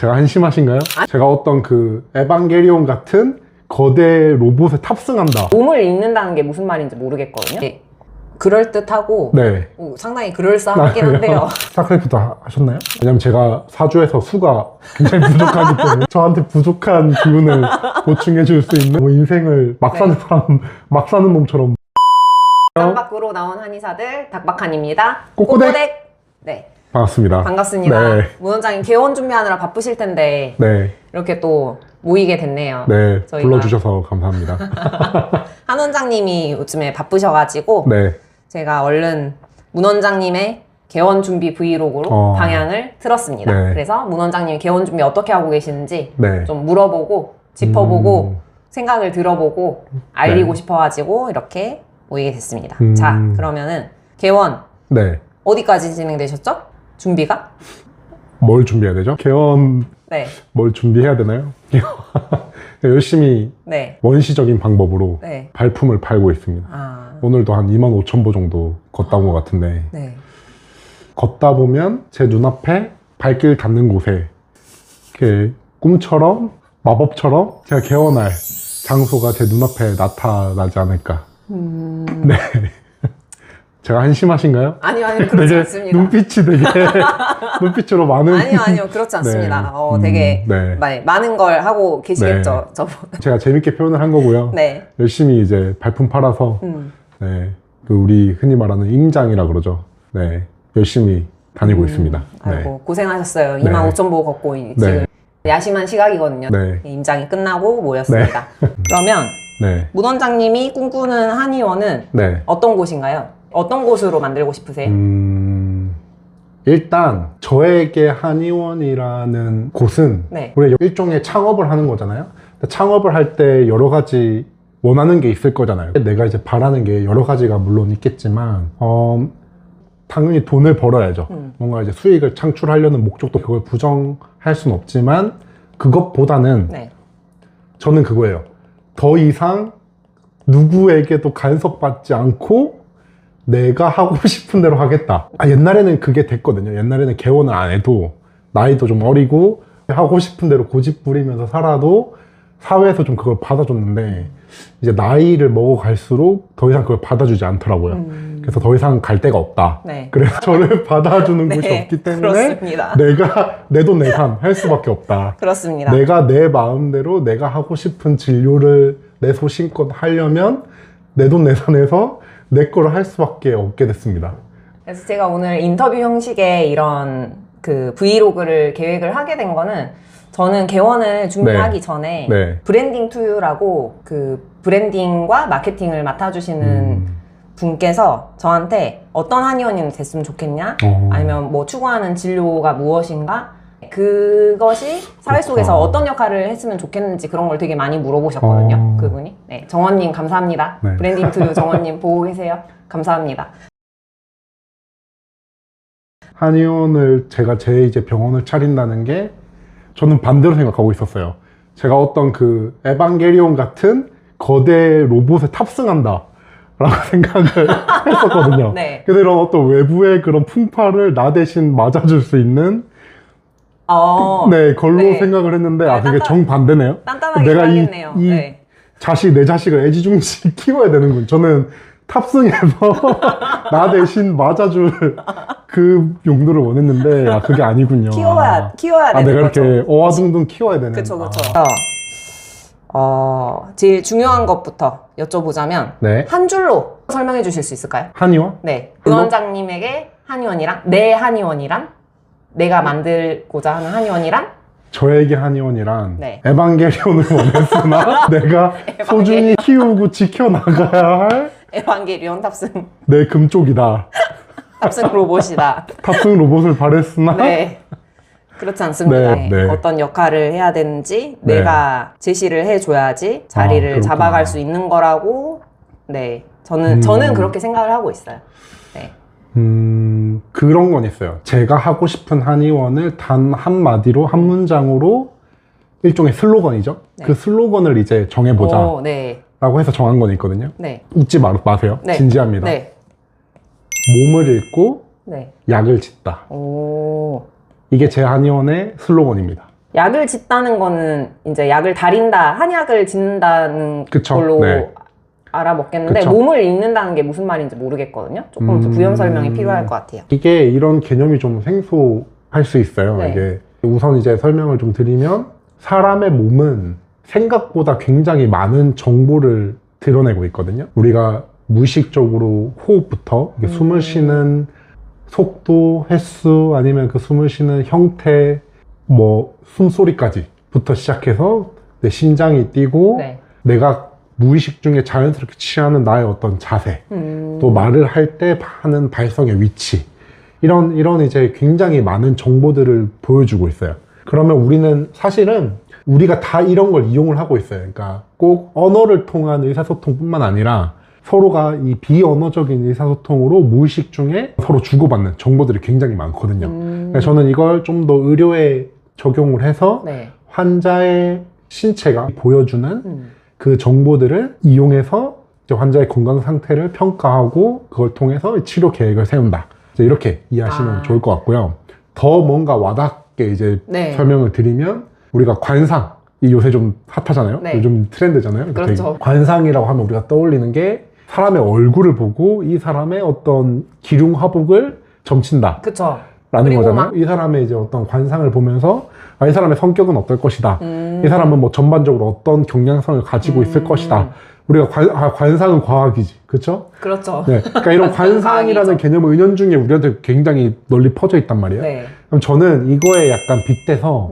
제가 한심하신가요? 제가 어떤 그 에반게리온 같은 거대 로봇에 탑승한다. 몸을 읽는다는 게 무슨 말인지 모르겠거든요. 네. 그럴듯하고 네. 상당히 그럴싸하긴 한데요. 스타크래프트 하셨나요? 왜냐면 제가 사주에서 수가 굉장히 부족하기 때문에 저한테 부족한 기운을 보충해 줄 수 있는 뭐 인생을 막 사는 사람, 막 사는 놈처럼. 상 밖으로 나온 한의사들 닥박한입니다. 꼬꼬댁! 네, 반갑습니다. 반갑습니다. 네. 문 원장님 개원 준비하느라 바쁘실 텐데 네. 이렇게 또 모이게 됐네요. 네. 저희가- 불러주셔서 감사합니다. 한 원장님이 요즘에 바쁘셔가지고 네. 제가 얼른 문 원장님의 개원 준비 브이로그로 방향을 틀었습니다. 네. 그래서 문 원장님이 개원 준비 어떻게 하고 계시는지 네. 좀 물어보고 짚어보고 생각을 들어보고 알리고 네. 싶어가지고 이렇게 모이게 됐습니다. 음. 자, 그러면은 개원 네. 어디까지 진행되셨죠? 준비가? 뭘 준비해야 되죠? 개원 네, 뭘 준비해야 되나요? 열심히 네, 원시적인 방법으로 네. 발품을 팔고 있습니다. 아, 오늘도 한 25,000보 정도 걷다 온 것 같은데 네. 걷다 보면 제 눈앞에 발길 닿는 곳에 이렇게 꿈처럼 마법처럼 제가 개원할 장소가 제 눈앞에 나타나지 않을까. 네. 제가 한심하신가요? 아니요, 그렇지 되게 않습니다. 눈빛이 되게 눈빛으로 많은. 아니요, 그렇지 않습니다. 네. 되게 네. 많은 걸 하고 계시겠죠, 저분. 제가 재밌게 표현을 한 거고요. 네. 열심히 이제 발품 팔아서 네, 그 우리 흔히 말하는 임장이라 그러죠. 네, 열심히 다니고 있습니다. 아이고, 고생하셨어요. 네. 25,000보 걷고 지금 야심한 시각이거든요. 네. 임장이 끝나고 모였습니다. 그러면 네, 문 원장님이 꿈꾸는 한의원은 네. 어떤 곳인가요? 어떤 곳으로 만들고 싶으세요? 일단 저에게 한의원이라는 곳은 네. 우리 일종의 창업을 하는 거잖아요. 창업을 할 때 여러 가지 원하는 게 있을 거잖아요. 내가 이제 바라는 게 여러 가지가 물론 있겠지만 당연히 돈을 벌어야죠. 뭔가 이제 수익을 창출하려는 목적도 그걸 부정할 수는 없지만 그것보다는 네. 저는 그거예요. 더 이상 누구에게도 간섭받지 않고 내가 하고 싶은 대로 하겠다. 옛날에는 그게 됐거든요. 옛날에는 개원을 안 해도 나이도 좀 어리고 하고 싶은 대로 고집 부리면서 살아도 사회에서 좀 그걸 받아줬는데 이제 나이를 먹어갈수록 더 이상 그걸 받아주지 않더라고요. 그래서 더 이상 갈 데가 없다. 네. 그래서 저를 받아주는 네, 곳이 없기 때문에 그렇습니다. 내가 내 돈 내산 할 수밖에 없다. 그렇습니다. 내가 내 마음대로 내가 하고 싶은 진료를 내 소신껏 하려면 내 돈 내산해서 내 거를 할 수밖에 없게 됐습니다. 그래서 제가 오늘 인터뷰 형식의 이런 그 브이로그를 계획을 하게 된 거는 저는 개원을 준비하기 전에 네. 브랜딩 투유라고 그 브랜딩과 마케팅을 맡아주시는 분께서 저한테 어떤 한의원이 됐으면 좋겠냐? 아니면 뭐 추구하는 진료가 무엇인가? 그것이 사회 속에서 어떤 역할을 했으면 좋겠는지 그런 걸 되게 많이 물어보셨거든요. 그분이. 네, 정원님 감사합니다. 네. 브랜딩 투유 정원님 보고 계세요? 감사합니다. 한의원을 제가 제 이제 병원을 차린다는 게 저는 반대로 생각하고 있었어요. 제가 어떤 그 에반게리온 같은 거대 로봇에 탑승한다 라고 생각을 했었거든요. 네. 그래서 이런 어떤 외부의 그런 풍파를 나 대신 맞아줄 수 있는 네, 걸로 네. 생각을 했는데 네, 그게 정반대네요. 단단하게 내가 가야겠네요. 이 네. 내 자식을 애지중지 키워야 되는군. 저는 탑승해서 나 대신 맞아줄 그 용도를 원했는데 그게 아니군요. 키워야 되는 내가 거죠. 이렇게 어와둥둥 키워야 되는. 그쵸. 제일 중요한 것부터 여쭤보자면 네. 한 줄로 설명해 주실 수 있을까요? 한의원? 네. 그거? 원장님에게 한의원이랑 내 한의원이란 내가 만들고자 하는 한의원이란 저에게 한의원이란 네. 에반게리온을 원했으나 내가 소중히 키우고 지켜나가야 할 에반게리온 탑승 내 금쪽이다. 탑승 로봇이다. 탑승 로봇을 바랬으나 네. 그렇지 않습니다. 네, 네. 어떤 역할을 해야 되는지 네. 내가 제시를 해줘야지 자리를 그렇구나. 잡아갈 수 있는 거라고. 네. 저는 그렇게 생각을 하고 있어요. 네. 그런 건 있어요. 제가 하고 싶은 한의원을 단 한마디로, 한 문장으로 일종의 슬로건이죠. 네. 그 슬로건을 이제 정해보자 오, 네. 라고 해서 정한 건 있거든요. 네. 웃지 마세요. 네. 진지합니다. 네. 몸을 읽고 네. 약을 짓다. 오. 이게 제 한의원의 슬로건입니다. 약을 짓다는 거는 이제 약을 다린다, 한약을 짓는다는 그쵸. 걸로 네. 알아먹겠는데 그쵸. 몸을 읽는다는 게 무슨 말인지 모르겠거든요. 조금 더 부연 설명이 필요할 것 같아요. 이게 이런 개념이 좀 생소할 수 있어요. 네. 이게 우선 이제 설명을 좀 드리면 사람의 몸은 생각보다 굉장히 많은 정보를 드러내고 있거든요. 우리가 무의식적으로 호흡부터 이게 숨을 쉬는 속도, 횟수, 아니면 그 숨을 쉬는 형태, 뭐 숨소리까지부터 시작해서 내 심장이 뛰고 네. 내가 무의식 중에 자연스럽게 취하는 나의 어떤 자세, 또 말을 할 때 하는 발성의 위치, 이런 이제 굉장히 많은 정보들을 보여주고 있어요. 그러면 우리는 사실은 우리가 다 이런 걸 이용을 하고 있어요. 그러니까 꼭 언어를 통한 의사소통뿐만 아니라 서로가 이 비언어적인 의사소통으로 무의식 중에 서로 주고받는 정보들이 굉장히 많거든요. 그래서 저는 이걸 좀 더 의료에 적용을 해서 네. 환자의 신체가 보여주는 그 정보들을 이용해서 이제 환자의 건강 상태를 평가하고 그걸 통해서 치료 계획을 세운다. 이제 이렇게 이해하시면 좋을 것 같고요. 더 뭔가 와닿게 이제 네. 설명을 드리면 우리가 관상, 이 요새 좀 핫하잖아요. 네. 요즘 트렌드잖아요. 그렇죠. 관상이라고 하면 우리가 떠올리는 게 사람의 얼굴을 보고 이 사람의 어떤 기륭화복을 점친다. 그쵸. 라는 그리고 거잖아요. 막- 이 사람의 이제 어떤 관상을 보면서 이 사람의 성격은 어떨 것이다. 이 사람은 뭐 전반적으로 어떤 경향성을 가지고 있을 것이다. 우리가 관상은 과학이지. 그쵸? 그렇죠. 네. 그러니까 이런 관상이라는 과학이죠. 개념은 은연중에 우리한테 굉장히 널리 퍼져 있단 말이에요. 네. 그럼 저는 이거에 약간 빗대서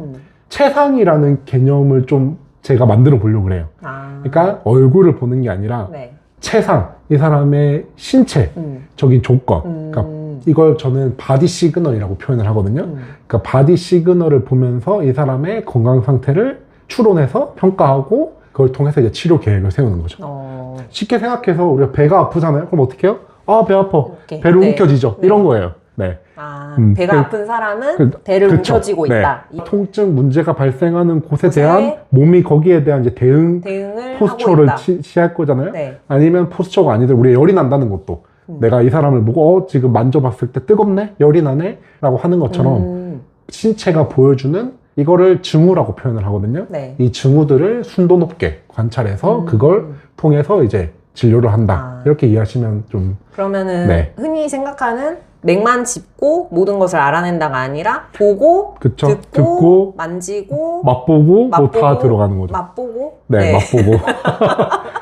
체상이라는 개념을 좀 제가 만들어 보려고 그래요. 아. 그러니까 얼굴을 보는 게 아니라 네. 체상, 이 사람의 신체적인 조건. 그러니까 이걸 저는 바디 시그널이라고 표현을 하거든요. 그러니까 바디 시그널을 보면서 이 사람의 건강 상태를 추론해서 평가하고 그걸 통해서 이제 치료 계획을 세우는 거죠. 쉽게 생각해서 우리가 배가 아프잖아요. 그럼 어떻게 해요? 아, 배 아파. 이렇게. 배를 네. 움켜쥐죠. 네. 이런 거예요. 네. 아, 배가 그- 아픈 사람은 그- 배를 그쵸. 움켜쥐고 네. 있다. 이 통증 문제가 발생하는 곳에 곳에 대한 몸이 거기에 대한 이제 대응을 하고 포스처를 있다. 취할 거잖아요. 네. 아니면 포스처가 아니더라도 우리 열이 난다는 것도 내가 이 사람을 보고 지금 만져봤을 때 뜨겁네? 열이 나네? 라고 하는 것처럼 신체가 보여주는 이거를 증후라고 표현을 하거든요. 네. 이 증후들을 순도 높게 관찰해서 그걸 통해서 이제 진료를 한다. 아. 이렇게 이해하시면 좀 그러면은 네. 흔히 생각하는 맥만 짚고 모든 것을 알아낸다가 아니라 보고, 그쵸. 듣고, 듣고, 만지고, 맛보고 뭐 다 맛보고, 들어가는 거죠. 맛보고. 네, 맛보고.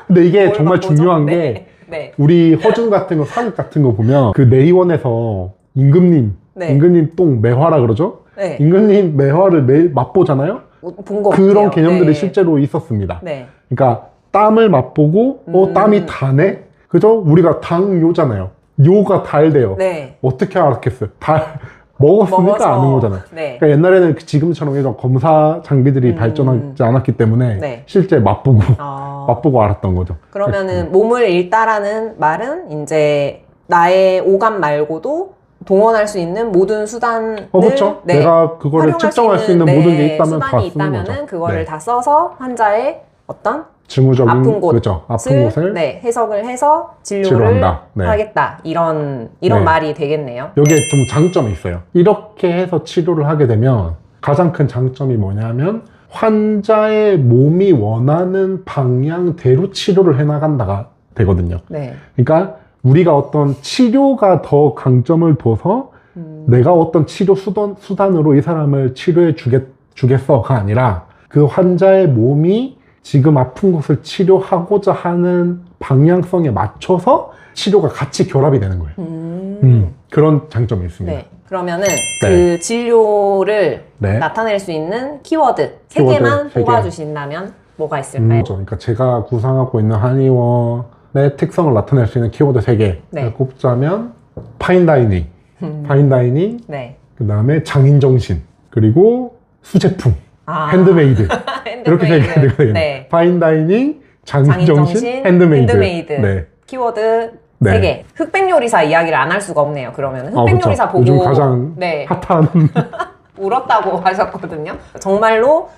근데 이게 뭘 정말 맛보죠? 중요한 네. 게 네. 우리 허준 같은 거, 사극 같은 거 보면 그 내의원에서 임금님, 네. 임금님 똥 매화라 그러죠? 네. 임금님 매화를 매일 맛보잖아요? 본 거 그런 같아요. 개념들이 네. 실제로 있었습니다. 네. 그러니까 땀을 맛보고 땀이 다네? 그죠? 우리가 당요잖아요. 요가 달대요. 네. 어떻게 알았겠어요? 먹었으니까 먹어서. 아는 거잖아요. 네. 그러니까 옛날에는 지금처럼 이런 검사 장비들이 발전하지 않았기 때문에 네. 실제 맛보고 아. 맛보고 알았던 거죠. 그러면은 몸을 읽다라는 말은 이제 나의 오감 말고도 동원할 수 있는 모든 수단을 그렇죠. 네, 내가 그거를 활용할 측정할 수 있는 네, 모든 게 있다면 다 수단이 쓰는 있다면은 거죠. 그거를 네. 다 써서 환자의 어떤 증후적인 아픈 곳 그렇죠. 아픈 곳을 네, 해석을 해서 진료를 치료한다. 네. 하겠다 이런 네. 말이 되겠네요. 여기에 좀 장점이 있어요. 이렇게 해서 치료를 하게 되면 가장 큰 장점이 뭐냐면 환자의 몸이 원하는 방향대로 치료를 해나간다가 되거든요. 네. 그러니까 우리가 어떤 치료가 더 강점을 둬서 내가 어떤 치료 수단으로 이 사람을 치료해 주겠어가 아니라 그 환자의 몸이 지금 아픈 곳을 치료하고자 하는 방향성에 맞춰서 치료가 같이 결합이 되는 거예요. 그런 장점이 있습니다. 네. 그러면은 네. 그 진료를 네. 나타낼 수 있는 키워드 세 키워드 개만 세 개. 뽑아주신다면 뭐가 있을까요? 그러니까 제가 구상하고 있는 한의원의 특성을 나타낼 수 있는 키워드 3개 네. 꼽자면 파인다이닝, 파인다이닝, 네. 그 다음에 장인정신, 그리고 수제품, 아. 핸드메이드 이렇게 세 핸드메이드. 개가 되거든요. 네. 파인다이닝, 장인정신, 장인정신, 핸드메이드. 핸드메이드. 네. 키워드 네. 3개. 흑백 요리사 이야기를 안 할 수가 없네요. 그러면 아, 흑백 그쵸. 요리사 보고 요즘 가장 네, 핫한 울었다고 하셨거든요. 정말로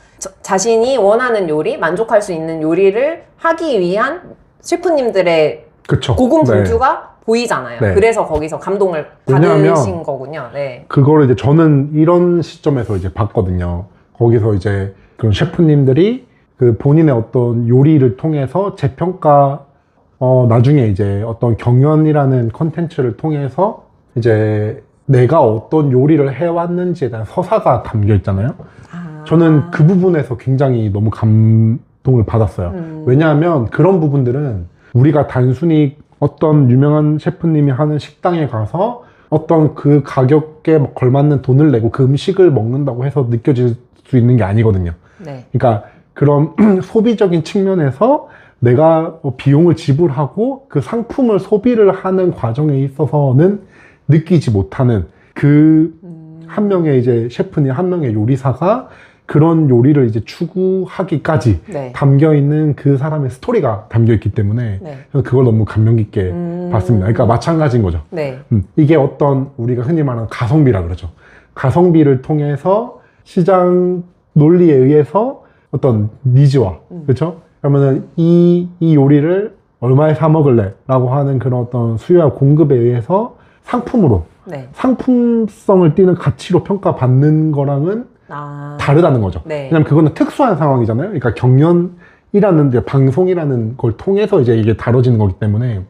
자신이 원하는 요리, 만족할 수 있는 요리를 하기 위한 셰프님들의 그쵸. 네. 고군분투가 보이잖아요. 네. 그래서 거기서 감동을 왜냐하면 받으신 거군요. 네. 그거를 이제 저는 이런 시점에서 이제 봤거든요. 거기서 이제 그런 셰프님들이 그 본인의 어떤 요리를 통해서 재평가, 나중에 이제 어떤 경연이라는 컨텐츠를 통해서 이제 내가 어떤 요리를 해왔는지에 대한 서사가 담겨 있잖아요. 저는 그 부분에서 굉장히 너무 감동을 받았어요. 왜냐하면 그런 부분들은 우리가 단순히 어떤 유명한 셰프님이 하는 식당에 가서 어떤 그 가격에 걸맞는 돈을 내고 그 음식을 먹는다고 해서 느껴질 수 있는 게 아니거든요. 네. 그러니까 그런 소비적인 측면에서 내가 비용을 지불하고 그 상품을 소비를 하는 과정에 있어서는 느끼지 못하는 그 한 명의 이제 셰프님, 한 명의 요리사가 그런 요리를 이제 추구하기까지 네. 담겨 있는 그 사람의 스토리가 담겨 있기 때문에 네. 그걸 너무 감명 깊게 봤습니다. 그러니까 마찬가지인 거죠. 네. 이게 어떤 우리가 흔히 말하는 가성비라 그러죠. 가성비를 통해서 시장 논리에 의해서 어떤 니즈와 그렇죠? 그러면은 이 요리를 얼마에 사 먹을래? 라고 하는 그런 어떤 수요와 공급에 의해서 상품으로 네. 상품성을 띠는 가치로 평가받는 거랑은 다르다는 거죠. 네. 왜냐면 그거는 특수한 상황이잖아요. 그러니까 경연이라는 이제 방송이라는 걸 통해서 이제 이게 다뤄지는 거기 때문에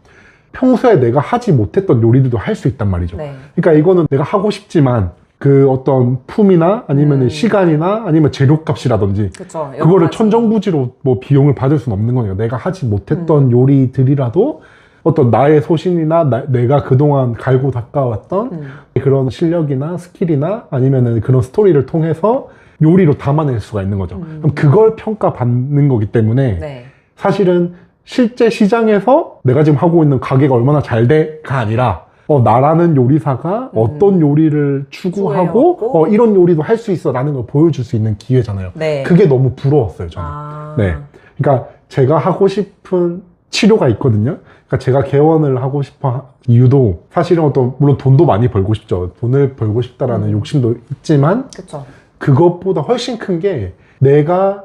평소에 내가 하지 못했던 요리들도 할 수 있단 말이죠. 네. 그러니까 이거는 내가 하고 싶지만 그 어떤 품이나 아니면 시간이나 아니면 재료값이라든지 그쵸. 그거를 천정부지로 뭐 비용을 받을 수는 없는 거예요. 내가 하지 못했던 요리들이라도 어떤 나의 소신이나 내가 그동안 갈고 닦아왔던 그런 실력이나 스킬이나 아니면은 그런 스토리를 통해서 요리로 담아낼 수가 있는 거죠. 그럼 그걸 평가받는 거기 때문에 네. 사실은 실제 시장에서 내가 지금 하고 있는 가게가 얼마나 잘 돼가 아니라 나라는 요리사가 어떤 요리를 추구하고 이런 요리도 할 수 있어 라는 걸 보여줄 수 있는 기회잖아요. 네. 그게 너무 부러웠어요, 저는. 네. 그러니까 제가 하고 싶은 치료가 있거든요. 그러니까 제가 개원을 하고 싶어 이유도 사실은 물론 돈도 많이 벌고 싶죠. 돈을 벌고 싶다라는 욕심도 있지만 그쵸. 그것보다 훨씬 큰 게 내가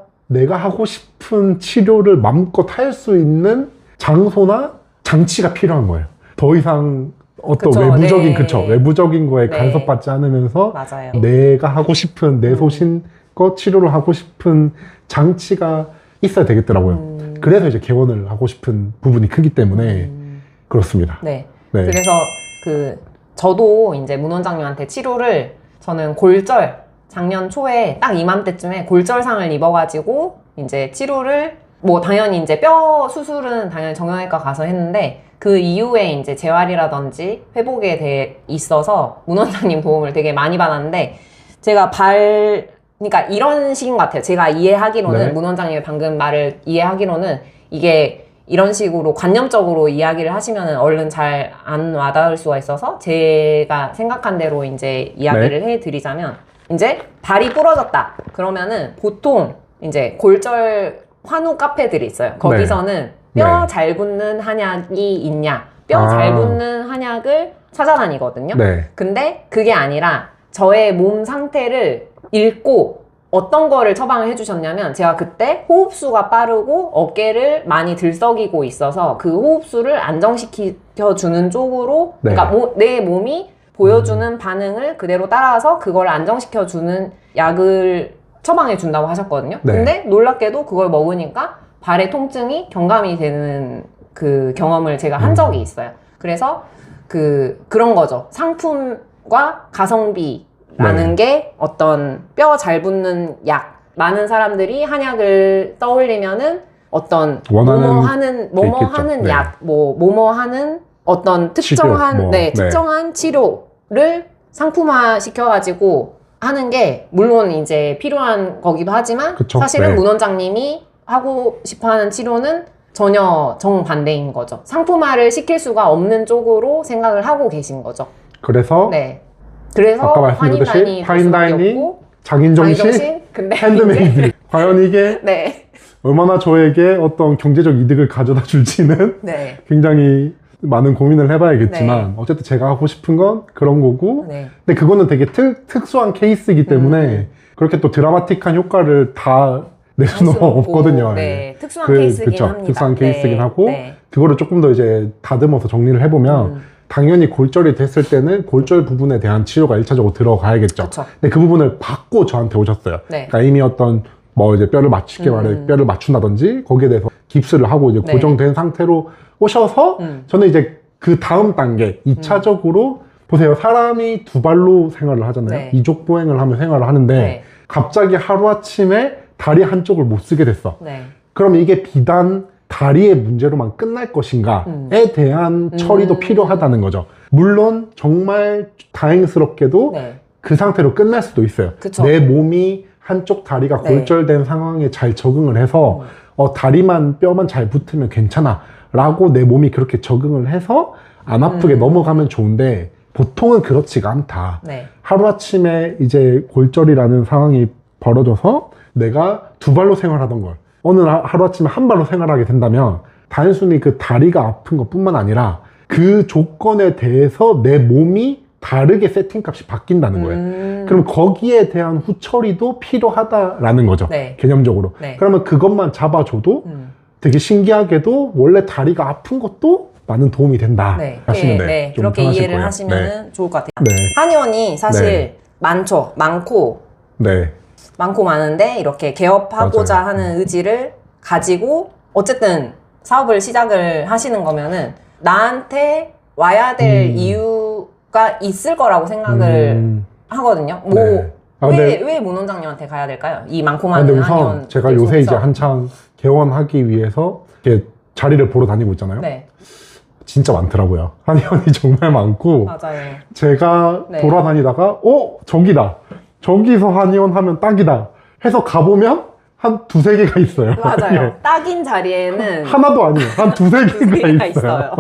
하고 싶은 치료를 마음껏 할 수 있는 장소나 장치가 필요한 거예요. 더 이상 어떤 그쵸, 외부적인 네. 외부적인 거에 네. 간섭받지 않으면서 맞아요. 내가 하고 싶은 내 소신껏 치료를 하고 싶은 장치가 있어야 되겠더라고요. 그래서 이제 개원을 하고 싶은 부분이 크기 때문에 그렇습니다. 네. 네. 그래서 저도 이제 문 원장님한테 치료를 저는 작년 초에 딱 이맘때쯤에 골절상을 입어가지고 이제 치료를 뭐 당연히 이제 뼈 수술은 당연히 정형외과 가서 했는데 그 이후에 이제 재활이라든지 회복에 대해 있어서 문 원장님 도움을 되게 많이 받았는데 제가 그러니까 이런 식인 것 같아요. 제가 이해하기로는 네. 문 원장님의 방금 말을 이해하기로는 이게 이런 식으로 관념적으로 이야기를 하시면은 얼른 잘 안 와닿을 수가 있어서 제가 생각한 대로 이제 이야기를 해드리자면 이제 다리 부러졌다. 그러면은 보통 이제 골절 환우 카페들이 있어요. 거기서는 뼈 잘 붙는 한약이 있냐, 뼈 잘 붙는 한약을 찾아다니거든요. 네. 근데 그게 아니라 저의 몸 상태를 읽고 어떤 거를 처방을 해주셨냐면 제가 그때 호흡수가 빠르고 어깨를 많이 들썩이고 있어서 그 호흡수를 안정시켜주는 쪽으로 그러니까 내 몸이 보여주는 반응을 그대로 따라서 그걸 안정시켜주는 약을 처방해 준다고 하셨거든요. 네. 근데 놀랍게도 그걸 먹으니까 발의 통증이 경감이 되는 그 경험을 제가 한 적이 있어요. 그래서 그런 거죠. 상품과 가성비라는 게 어떤 뼈 잘 붙는 약. 많은 사람들이 한약을 떠올리면은 어떤 뭐뭐 하는 약, 뭐뭐 하는 어떤 특정한 특정한 치료를 상품화 시켜가지고 하는 게 물론 이제 필요한 거기도 하지만 그쵸? 사실은 문 원장님이 하고 싶어하는 치료는 전혀 정반대인 거죠. 상품화를 시킬 수가 없는 쪽으로 생각을 하고 계신 거죠. 그래서 아까 말씀드렸듯이 파인다이닝, 장인정신, 근데 핸드메이드. 과연 이게 얼마나 저에게 어떤 경제적 이득을 가져다 줄지는 굉장히 많은 고민을 해봐야겠지만 어쨌든 제가 하고 싶은 건 그런 거고 근데 그거는 되게 특수한 케이스이기 때문에 그렇게 또 드라마틱한 효과를 다 낼 수는 없거든요. 특수한 케이스이긴 합니다. 특수한 케이스이긴 하고 그거를 조금 더 이제 다듬어서 정리를 해보면 당연히 골절이 됐을 때는 골절 부분에 대한 치료가 1차적으로 들어가야겠죠. 그쵸. 근데 그 부분을 받고 저한테 오셨어요. 네. 그러니까 이미 어떤 뭐 이제 뼈를 맞추게 말해 뼈를 맞춘다든지 거기에 대해서 깁스를 하고 이제 네. 고정된 상태로 오셔서 저는 이제 그 다음 단계 2차적으로 보세요. 사람이 두 발로 생활을 하잖아요. 네. 이족 보행을 하며 생활을 하는데 네. 갑자기 하루아침에 다리 한쪽을 못 쓰게 됐어. 네. 그럼 이게 비단 다리의 문제로만 끝날 것인가에 대한 처리도 필요하다는 거죠. 물론 정말 다행스럽게도 네. 그 상태로 끝날 수도 있어요. 그쵸. 내 몸이 한쪽 다리가 네. 골절된 상황에 잘 적응을 해서 다리만 뼈만 잘 붙으면 괜찮아 라고 내 몸이 그렇게 적응을 해서 안 아프게 넘어가면 좋은데 보통은 그렇지가 않다. 네. 하루아침에 이제 골절이라는 상황이 벌어져서 내가 두 발로 생활하던 걸 어느 날 하루아침에 한 발로 생활하게 된다면 단순히 그 다리가 아픈 것 뿐만 아니라 그 조건에 대해서 내 몸이 다르게 세팅값이 바뀐다는 거예요. 그럼 거기에 대한 후처리도 필요하다라는 거죠. 네. 개념적으로. 네. 그러면 그것만 잡아줘도 되게 신기하게도 원래 다리가 아픈 것도 많은 도움이 된다 네. 하시면 네. 좀 그렇게 편하실 이해를 거예요. 하시면 좋을 것 같아요. 네. 한의원이 사실 네. 많고 네. 많고 많은데 이렇게 개업하고자 맞아요. 하는 의지를 가지고 어쨌든 사업을 시작을 하시는 거면은 나한테 와야 될 이유가 있을 거라고 생각을 하거든요. 뭐, 네. 왜 문 원장님한테 가야 될까요? 이 많고 근데 많은 우선 한의원. 제가 요새 이제 한창 개원하기 위해서 이렇게 자리를 보러 다니고 있잖아요. 네, 진짜 많더라고요. 한의원이 정말 많고 맞아요. 제가 네. 돌아다니다가 저기다. 저기서 한의원 하면 딱이다. 해서 가보면 한 두세 개가 있어요. 맞아요. 예. 딱인 자리에는 하나도 아니에요. 한 두세 두 개가 개가 있어요. 있어요.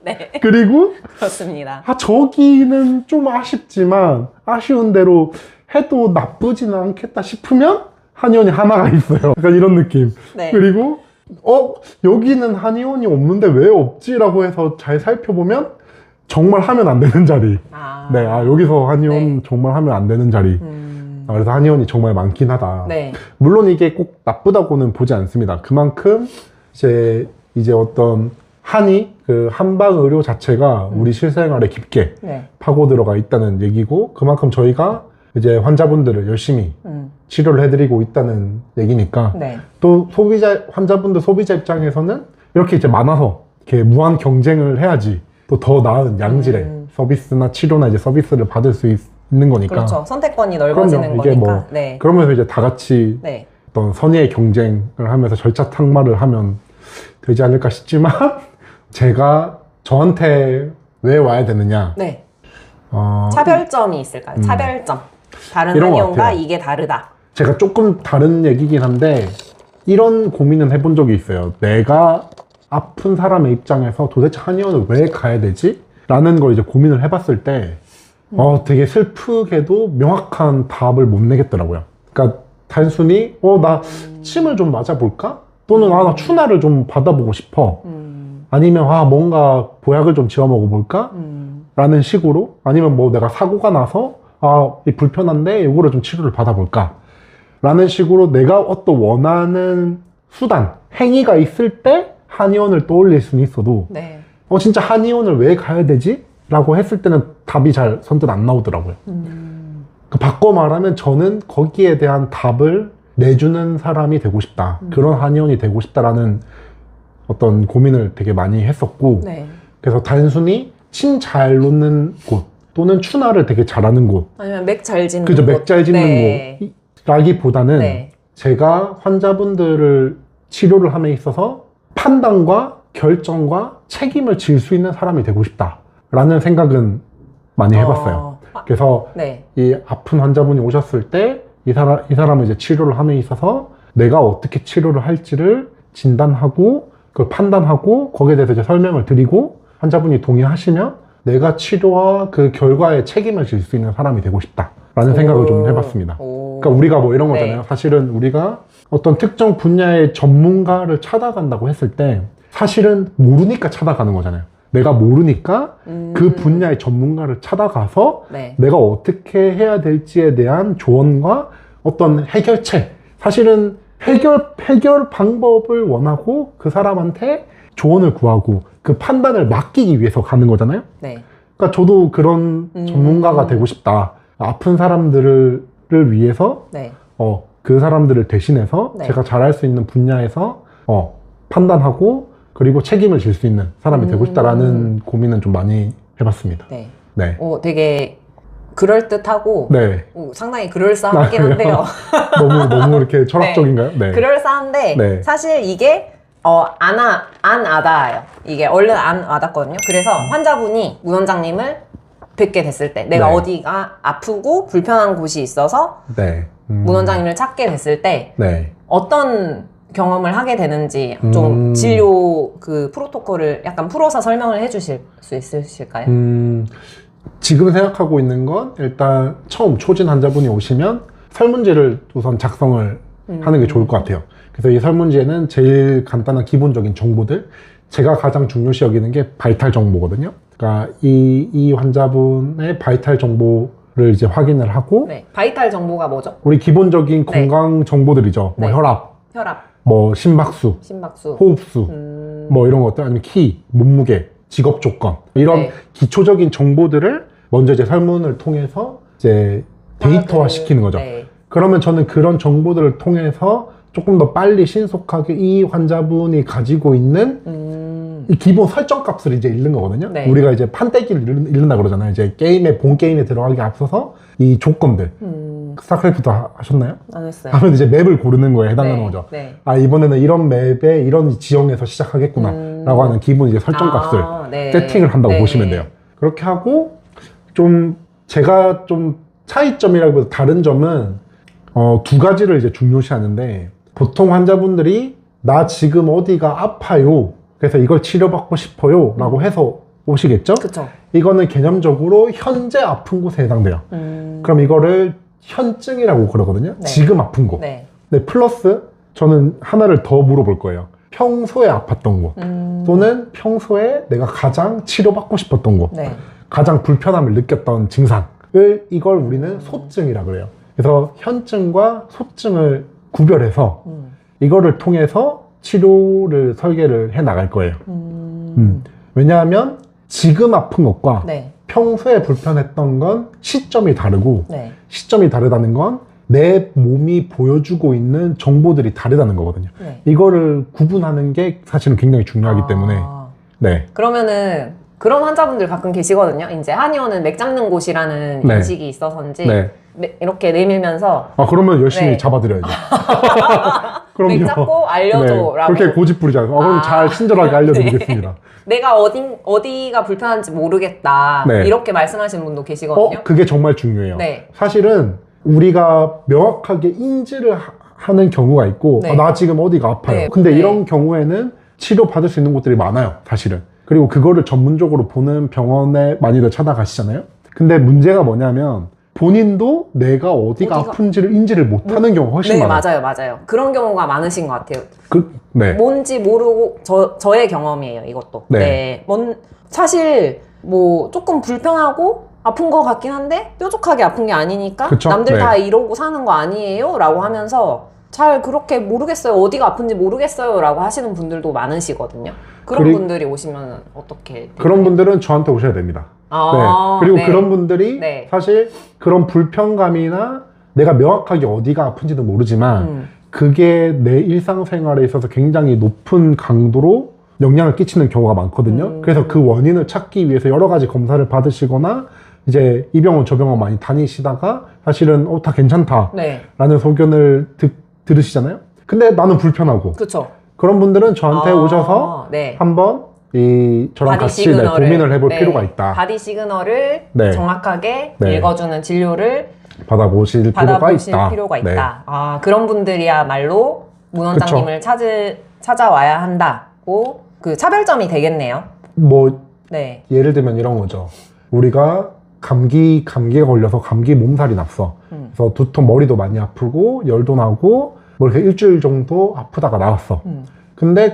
네, 그리고 그렇습니다. 저기는 좀 아쉽지만 아쉬운 대로 해도 나쁘지는 않겠다 싶으면 한의원이 하나가 있어요. 약간 이런 느낌. 네. 그리고 여기는 한의원이 없는데 왜 없지라고 해서 잘 살펴보면 정말 하면 안 되는 자리. 네, 여기서 한의원 네. 정말 하면 안 되는 자리. 그래서 한의원이 정말 많긴 하다. 네. 물론 이게 꼭 나쁘다고는 보지 않습니다. 그만큼 이제 어떤 그 한방 의료 자체가 우리 실생활에 깊게 네. 파고 들어가 있다는 얘기고, 그만큼 저희가 이제 환자분들을 열심히 치료를 해드리고 있다는 얘기니까, 네. 또 환자분들 소비자 입장에서는 이렇게 이제 많아서 이렇게 무한 경쟁을 해야지 또 더 나은 양질의 서비스나 치료나 이제 서비스를 받을 수 있는 거니까. 그렇죠. 선택권이 넓어지는 그럼요. 이게 거니까. 네. 그러면서 이제 다 같이 네. 어떤 선의의 경쟁을 하면서 절차탁마를 하면 되지 않을까 싶지만, 제가 저한테 왜 와야 되느냐. 네. 차별점이 있을까요? 차별점. 다른 이런 것 한의원과 같아요. 이게 다르다. 제가 조금 다른 얘기긴 한데 이런 고민은 해본 적이 있어요. 내가 아픈 사람의 입장에서 도대체 한의원을 왜 가야 되지? 라는 걸 이제 고민을 해봤을 때 되게 슬프게도 명확한 답을 못 내겠더라고요. 그러니까 단순히 나 침을 좀 맞아볼까? 또는 나 추나를 좀 받아보고 싶어. 아니면 뭔가 보약을 좀 지어 먹어볼까? 라는 식으로, 아니면 뭐 내가 사고가 나서 이 불편한데 이거를 좀 치료를 받아볼까? 라는 식으로 내가 어떤 원하는 수단, 행위가 있을 때 한의원을 떠올릴 수는 있어도 네. 진짜 한의원을 왜 가야 되지? 라고 했을 때는 답이 잘 선뜻 안 나오더라고요. 바꿔 말하면 저는 거기에 대한 답을 내주는 사람이 되고 싶다. 그런 한의원이 되고 싶다라는 어떤 고민을 되게 많이 했었고, 네. 그래서 단순히 침 잘 놓는 곳 또는 추나를 되게 잘하는 곳, 아니면 맥 잘 짓는 그죠, 곳. 맥 잘 짓는 네. 곳라기보다는 네. 제가 환자분들을 치료를 함에 있어서 판단과 결정과 책임을 질 수 있는 사람이 되고 싶다라는 생각은 많이 해봤어요. 그래서 네. 이 아픈 환자분이 오셨을 때 이 사람을 이제 치료를 함에 있어서 내가 어떻게 치료를 할지를 진단하고 그걸 판단하고 거기에 대해서 이제 설명을 드리고 환자분이 동의하시면 내가 치료와 그 결과에 책임을 질 수 있는 사람이 되고 싶다라는 생각을 좀 해봤습니다. 그러니까 우리가 뭐 이런 거잖아요. 네. 사실은 우리가 어떤 특정 분야의 전문가를 찾아간다고 했을 때 사실은 모르니까 찾아가는 거잖아요. 내가 모르니까 그 분야의 전문가를 찾아가서 네. 내가 어떻게 해야 될지에 대한 조언과 어떤 해결책, 사실은 해결 방법을 원하고 그 사람한테 조언을 구하고 그 판단을 맡기기 위해서 가는 거잖아요. 네. 그러니까 저도 그런 전문가가 되고 싶다. 아픈 사람들을 위해서 네. 그 사람들을 대신해서 네. 제가 잘할 수 있는 분야에서 판단하고 그리고 책임을 질 수 있는 사람이 되고 싶다라는 고민은 좀 많이 해봤습니다. 네. 네. 되게 그럴듯하고 네. 상당히 그럴싸하긴 한데요. 너무 이렇게 철학적인가요? 네. 그럴싸한데 네. 사실 이게 안 와닿아요. 이게 얼른 안 와닿거든요. 그래서 환자분이 문 원장님을 뵙게 됐을 때 내가 네. 어디가 아프고 불편한 곳이 있어서 네. 문 원장님을 찾게 됐을 때 네. 어떤 경험을 하게 되는지 좀 진료 그 프로토콜을 약간 풀어서 설명을 해주실 수 있으실까요? 지금 생각하고 있는 건 일단 처음 초진 환자분이 오시면 설문지를 우선 작성을 하는 게 좋을 것 같아요. 그래서 이 설문지에는 제일 간단한 기본적인 정보들, 제가 가장 중요시 여기는 게 바이탈 정보거든요. 그러니까 이 환자분의 바이탈 정보를 이제 확인을 하고 네. 바이탈 정보가 뭐죠? 우리 기본적인 건강 정보들이죠. 네. 뭐 혈압, 뭐 심박수, 심박수, 호흡수, 뭐 이런 것들, 아니면 키, 몸무게, 직업 조건, 이런 네. 기초적인 정보들을 먼저 이제 설문을 통해서 이제 데이터화 시키는 거죠. 네. 그러면 저는 그런 정보들을 통해서 조금 더 빨리 신속하게 이 환자분이 가지고 있는 이 기본 설정 값을 이제 잃는 거거든요. 네. 우리가 이제 판때기를 잃는다 그러잖아요. 이제 본 게임에 들어가기 앞서서 이 조건들. 스타크래프트 하셨나요? 안 했어요. 하면 이제 맵을 고르는 거에 해당하는 네. 거죠. 네. 이번에는 이런 맵에 이런 지형에서 시작하겠구나 라고 하는 기본 이제 설정 값을 네. 세팅을 한다고 네. 보시면 돼요. 그렇게 하고 좀 제가 좀 차이점이라기보다 다른 점은 두 가지를 이제 중요시 하는데, 보통 환자분들이 나 지금 어디가 아파요, 그래서 이걸 치료받고 싶어요 라고 해서 오시겠죠? 그쵸. 이거는 개념적으로 현재 아픈 곳에 해당돼요. 그럼 이거를 현증이라고 그러거든요. 네. 지금 아픈 곳. 네. 네, 플러스 저는 하나를 더 물어볼 거예요. 평소에 아팠던 곳, 또는 평소에 내가 가장 치료받고 싶었던 곳, 네. 가장 불편함을 느꼈던 증상을, 이걸 우리는 소증이라 그래요. 그래서 현증과 소증을 구별해서 이거를 통해서 치료를 설계를 해 나갈 거예요. 왜냐하면 지금 아픈 것과 네. 평소에 불편했던 건 시점이 다르고, 네. 시점이 다르다는 건 내 몸이 보여주고 있는 정보들이 다르다는 거거든요. 네. 이거를 구분하는 게 사실은 굉장히 중요하기 때문에. 네. 그러면은 그런 환자분들 가끔 계시거든요. 이제 한의원은 맥 잡는 곳이라는 네. 인식이 있어서인지 네. 이렇게 내밀면서 그러면 열심히 네. 잡아드려야죠. 그럼요. 맥 잡고 알려줘라고. 네. 그렇게 고집부리지 않아요. 그럼 잘 친절하게 알려드리겠습니다. 내가 어디가 불편한지 모르겠다. 네. 이렇게 말씀하시는 분도 계시거든요. 그게 정말 중요해요. 네. 사실은 우리가 명확하게 인지를 하는 경우가 있고, 네. 나 지금 어디가 아파요. 네. 근데 네. 이런 경우에는 치료받을 수 있는 곳들이 많아요, 사실은. 그리고 그거를 전문적으로 보는 병원에 많이들 찾아가시잖아요. 근데 문제가 뭐냐면 본인도 내가 어디가 아픈지를 인지를 못하는 경우가 훨씬 네, 많아요. 맞아요. 그런 경우가 많으신 것 같아요. 네. 뭔지 모르고 저의 경험이에요, 이것도. 네. 사실 뭐 조금 불편하고 아픈 것 같긴 한데 뾰족하게 아픈 게 아니니까 그쵸? 남들 네. 다 이러고 사는 거 아니에요? 라고 하면서 잘 그렇게 모르겠어요. 어디가 아픈지 모르겠어요. 라고 하시는 분들도 많으시거든요. 그런 분들이 오시면 어떻게 되나요? 그런 분들은 저한테 오셔야 됩니다. 네. 그리고 네. 그런 분들이 네. 사실 그런 불편감이나 내가 명확하게 어디가 아픈지도 모르지만 그게 내 일상생활에 있어서 굉장히 높은 강도로 영향을 끼치는 경우가 많거든요. 그래서 그 원인을 찾기 위해서 여러 가지 검사를 받으시거나 이제 이 병원 저 병원 많이 다니시다가 사실은 다 괜찮다 네. 라는 소견을 들으시잖아요. 근데 나는 불편하고, 그쵸. 그런 분들은 저한테 오셔서 네. 한번 저랑 바디 같이 시그널을, 고민을 해볼 네. 필요가 있다. 바디 시그널을 네. 정확하게 네. 읽어주는 진료를 받아보실 받아보실 필요가 필요가 있다. 있다. 그런 분들이야말로 문 원장님을 찾아와야 한다고 그 차별점이 되겠네요. 뭐 네. 예를 들면 이런 거죠. 우리가 감기가 걸려서 감기 몸살이 났어. 그래서 두통, 머리도 많이 아프고 열도 나고 뭐 이렇게 일주일 정도 아프다가 나왔어. 근데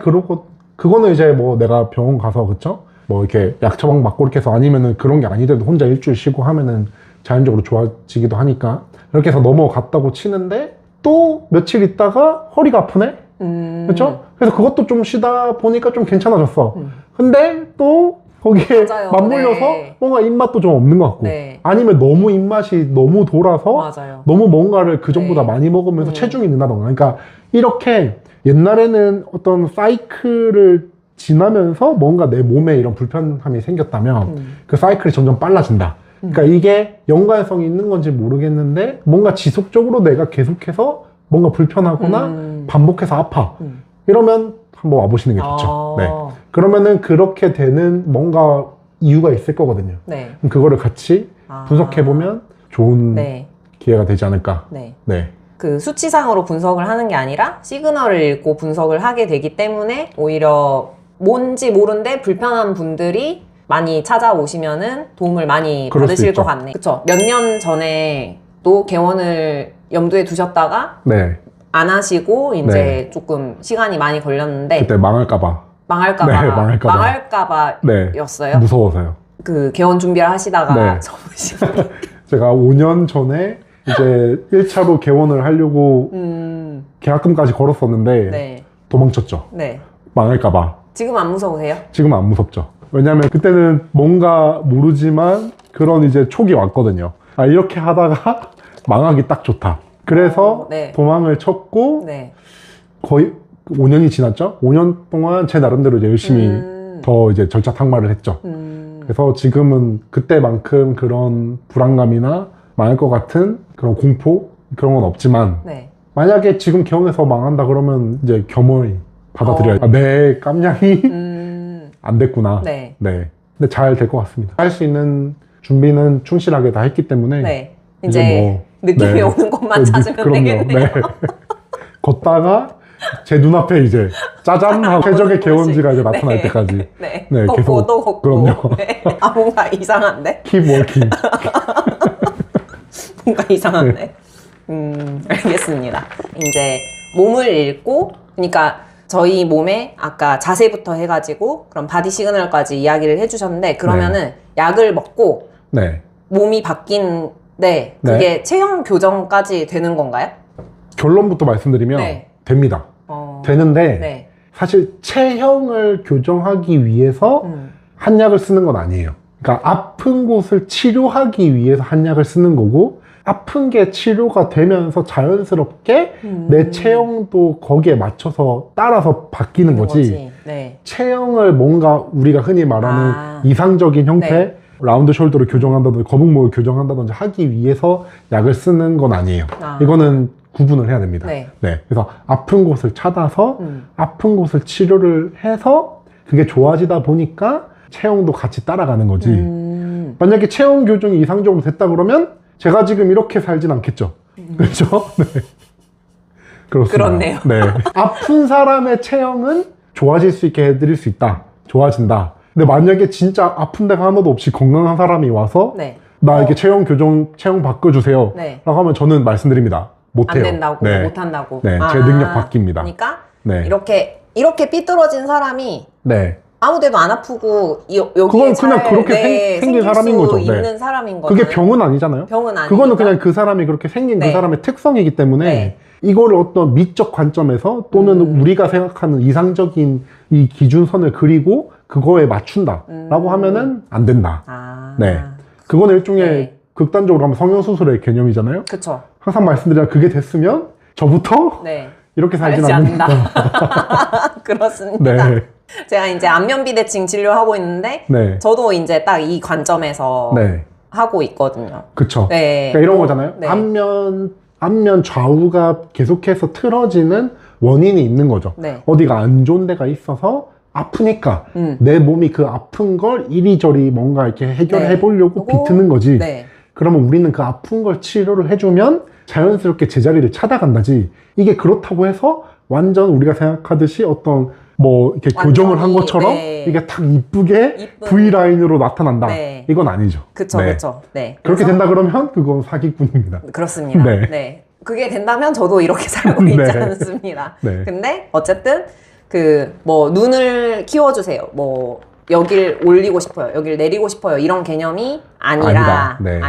그거는 이제 뭐 내가 병원 가서, 그쵸? 뭐 이렇게 약 처방 맞고 이렇게 해서, 아니면은 그런 게 아니더라도 혼자 일주일 쉬고 하면은 자연적으로 좋아지기도 하니까 이렇게 해서 넘어갔다고 치는데 또 며칠 있다가 허리가 아프네? 그렇죠? 그래서 그것도 좀 쉬다 보니까 좀 괜찮아졌어. 근데 또 거기에 맞아요. 맞물려서 네. 뭔가 입맛도 좀 없는 것 같고 네. 아니면 너무 입맛이 너무 돌아서 맞아요. 너무 뭔가를 그 전보다 네. 많이 먹으면서 체중이 는다던가 그러니까 이렇게 옛날에는 어떤 사이클을 지나면서 뭔가 내 몸에 이런 불편함이 생겼다면 그 사이클이 점점 빨라진다. 그러니까 이게 연관성이 있는 건지 모르겠는데 뭔가 지속적으로 내가 계속해서 뭔가 불편하거나 반복해서 아파. 이러면 한번 와보시는 게 좋죠. 네. 그러면은 그렇게 되는 뭔가 이유가 있을 거거든요. 네. 그럼 그거를 같이 분석해보면 좋은 네. 기회가 되지 않을까. 네. 네. 그 수치상으로 분석을 하는 게 아니라 시그널을 읽고 분석을 하게 되기 때문에 오히려 뭔지 모르는데 불편한 분들이 많이 찾아오시면은 도움을 많이 그럴 수 받으실 있죠. 것 같네. 그쵸? 몇 년 전에 또 개원을 염두에 두셨다가 네. 안 하시고 이제 네. 조금 시간이 많이 걸렸는데 그때 망할까봐. 망할까봐 네, 망할까봐. 네. 였어요. 무서워서요. 그 개원 준비를 하시다가 네. 접으시고 제가 5년 전에 이제 1차로 개원을 하려고 계약금까지 걸었었는데 네. 도망쳤죠. 네. 망할까봐. 지금 안 무서우세요? 지금은 안 무섭죠. 왜냐면 그때는 뭔가 모르지만 그런 이제 촉이 왔거든요. 아, 이렇게 하다가 망하기 딱 좋다. 그래서 네. 도망을 쳤고 네. 거의 5년이 지났죠? 5년 동안 제 나름대로 이제 열심히 더 이제 절차탁말을 했죠. 그래서 지금은 그때만큼 그런 불안감이나 망할 것 같은 그런 공포? 그런 건 없지만 네. 만약에 지금 경에서 망한다 그러면 이제 겸허히 받아들여야 아, 내 깜냥이 안 됐구나. 네. 네. 근데 잘 될 것 같습니다. 할 수 있는 준비는 충실하게 다 했기 때문에 네. 이제 느낌이 네. 오는 것만 찾으면 그럼요. 되겠네요. 네. 걷다가 제 눈앞에 이제 짜잔 하고 최적의 개원지가 이제 나타날 네. 때까지 네. 네, 걷고 계속 또 걷고. 그럼요. 네. 아 뭔가 이상한데? keep working. 뭔가 이상한데? 알겠습니다. 이제 몸을 읽고, 그러니까 저희 몸에 아까 자세부터 해가지고 그럼 바디 시그널까지 이야기를 해주셨는데 그러면은 약을 먹고 네. 몸이 바뀐데 그게 체형 교정까지 되는 건가요? 결론부터 말씀드리면 네. 됩니다. 되는데 네. 사실 체형을 교정하기 위해서 한약을 쓰는 건 아니에요. 그러니까 아픈 곳을 치료하기 위해서 한약을 쓰는 거고 아픈 게 치료가 되면서 자연스럽게 내 체형도 거기에 맞춰서 따라서 바뀌는 거지. 네. 체형을 뭔가 우리가 흔히 말하는 이상적인 형태 네. 라운드 숄더를 교정한다든지 거북목을 교정한다든지 하기 위해서 약을 쓰는 건 아니에요. 이거는 구분을 해야 됩니다. 네. 네. 그래서 아픈 곳을 찾아서 아픈 곳을 치료를 해서 그게 좋아지다 보니까 체형도 같이 따라가는 거지. 만약에 체형 교정이 이상적으로 됐다 그러면 제가 지금 이렇게 살진 않겠죠. 그렇죠? 네. 그렇습니다. 그렇네요. 네. 아픈 사람의 체형은 좋아질 수 있게 해드릴 수 있다. 좋아진다. 근데 만약에 진짜 아픈 데가 하나도 없이 건강한 사람이 와서 네. 나 이렇게 체형 교정, 체형 바꿔주세요. 네. 라고 하면 저는 말씀드립니다. 못해요. 안 된다고, 네. 못한다고. 네. 제 능력 바뀝니다. 그러니까 네. 이렇게 삐뚤어진 사람이 네. 아무데도 안 아프고 여기에 그건 그냥 그렇게 생긴 사람인 거죠. 있는 사람인 거죠. 그게 병은 아니잖아요. 병은 아니니까. 그거는 그냥 그 사람이 그렇게 생긴 네. 그 사람의 특성이기 때문에 네. 이거를 어떤 미적 관점에서 또는 우리가 생각하는 이상적인 이 기준선을 그리고 그거에 맞춘다 라고 하면은 안 된다. 네. 그거는 일종의 네. 극단적으로 하면 성형수술의 개념이잖아요. 그쵸. 항상 말씀드리면 그게 됐으면 저부터 네. 이렇게 살진 살지 않는다. 그렇습니다. 네. 제가 이제 안면비대칭 진료하고 있는데 네. 저도 이제 딱 이 관점에서 네. 하고 있거든요. 그쵸. 네. 그러니까 이런 거잖아요. 네. 안면 좌우가 계속해서 틀어지는 원인이 있는 거죠. 네. 어디가 안 좋은 데가 있어서 아프니까 내 몸이 그 아픈 걸 이리저리 뭔가 이렇게 해결해 네. 보려고 요거- 비트는 거지. 네. 그러면 우리는 그 아픈 걸 치료를 해주면 자연스럽게 제자리를 찾아간다지. 이게 그렇다고 해서 완전 우리가 생각하듯이 어떤 뭐 이렇게 완전히, 교정을 한 것처럼 네. 이게 탁 이쁘게 이쁜- V라인으로 나타난다. 네. 이건 아니죠. 그쵸, 네. 그쵸. 네. 그렇게 그래서- 된다 그러면 그건 사기꾼입니다. 그렇습니다. 네. 네. 그게 된다면 저도 이렇게 살고 네. 있지 않습니다. 네. 근데 어쨌든 뭐 눈을 키워주세요. 뭐 여길 올리고 싶어요. 여길 내리고 싶어요. 이런 개념이 아니라 네.